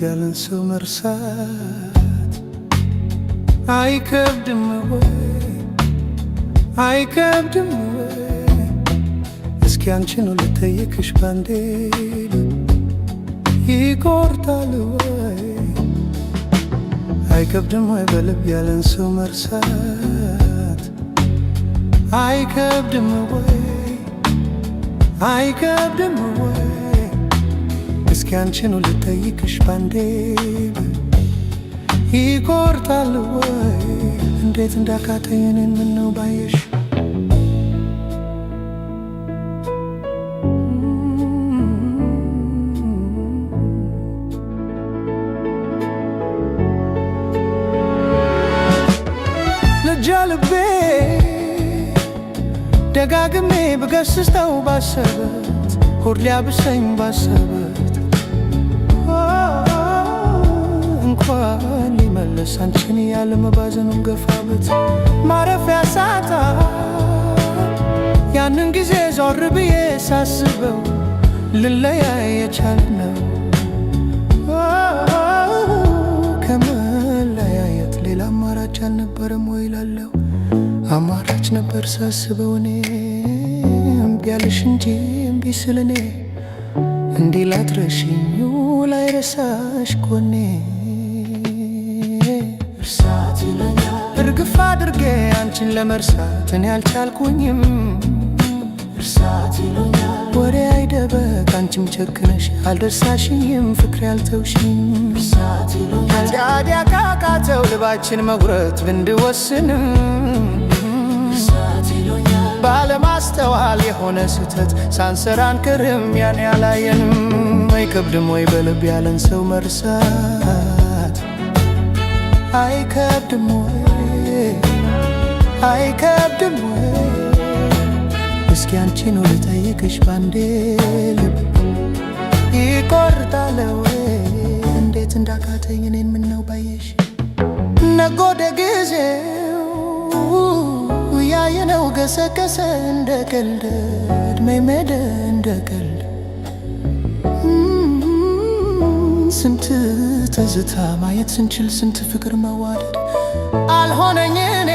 ያለን ሰው መርሳት አይከብድም ወይ? አይከብድም ወይ? እስኪ አንቺን ልጠይቅሽ ባንዴ ይቆርጣል ወይ? አይከብድም ወይ በልብ ያለን ሰው መርሳት አይከብድም ወይ? አይከብድም ወይ? እስኪ አንቺን ልጠይቅሽ ባንዴ ይቆርጣል ወይ? እንዴት እንዳቃተኝ እኔን ምነው ባየሽ? ልጃ ልቤ ደጋግሜ ብገስጸው ባሰበት ሆድ ሊያብሰኝ ባሰበት እንኳን ሊመለስ አንቺን ያለ መባዘኑን ገፋበት ማረፊያ ሳጣ ያንን ጊዜ ዞር ብዬ ሳስበው ልለያይ የቻልነው ከመለያየት ሌላ አማራጭ አልነበረም ወይ እላለሁ። አማራጭ ነበር ሳስበው እኔ እምቢ አልሽ እንጂ እምቢ ስል እኔ እንዲህ ላትረሺኝ ላይረሳሽ ጎኔ እርሳት ይለኛል እርግፍ አድርጌ አንቺን ለመርሳት እኔ አልቻልኩኝም። እርሳት ይለኛል ወሬ አይደበቅ አንቺም ቸክነሽ አልደርሳሽኝም ፍቅሬ አልተውሽኝ። እርሳት ይለኛል ታዲያ ካቃተው ልባችን መጉረት ብንድወስንም ባለማስተዋል የሆነ ስህተት ሳንሰራን ክርም ያን ያላየንም። አይከብድም ወይ በልብ ያለን ሰው መርሳት አይከብድም ወይ? አይከብድም ወይ? እስኪ አንቺን ልጠይቅሽ ባንዴ ልብ ይቆርጣል ወይ? እንዴት እንዳቃተኝ እኔን ምነው ባየሽ? ነጎደ ጊዜው ያየነው ገሰገሰ እንደ ቀልድ እድሜ ሜደ እንደ ቀልድ ስንት ትዝታ ማየት ስንችል ስንት ፍቅር መዋደድ አልሆነኝ እኔ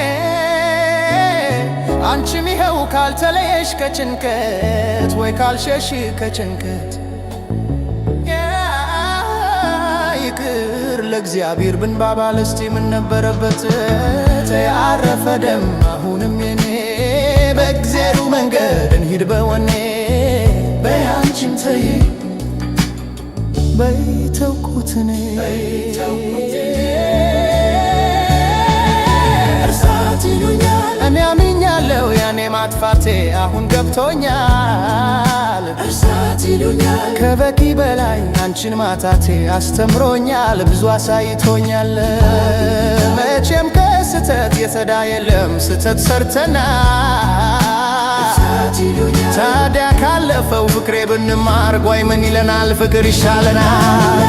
አንቺም ይኸው ካልተለየሽ ከጭንቀት ወይ ካልሸሽ ከጭንቀት ይቅር ለእግዚአብሔር ብንባባል እስቲ ምን ነበረበት? ያረፈ ደም አሁንም የኔ በእግዜሩ መንገድ እንሂድ በወኔ በይ አንቺም ተይ በይ ተውኩት እኔ እርሳት ይሉኛል እኔ አምኛለሁ ያኔ ማጥፋቴ አሁን ገብቶኛል። እርሳት ይሉኛል ከበቂ በላይ አንቺን ማጣቴ አስተምሮኛል ብዙ አሳይቶኛል። መቼም ከስተት የተዳ የለም ስተት ሰርተናል። ታዲያ ካለፈው ፍቅሬ ብንማር ጓይ ምን ይለናል ፍቅር ይሻለናል።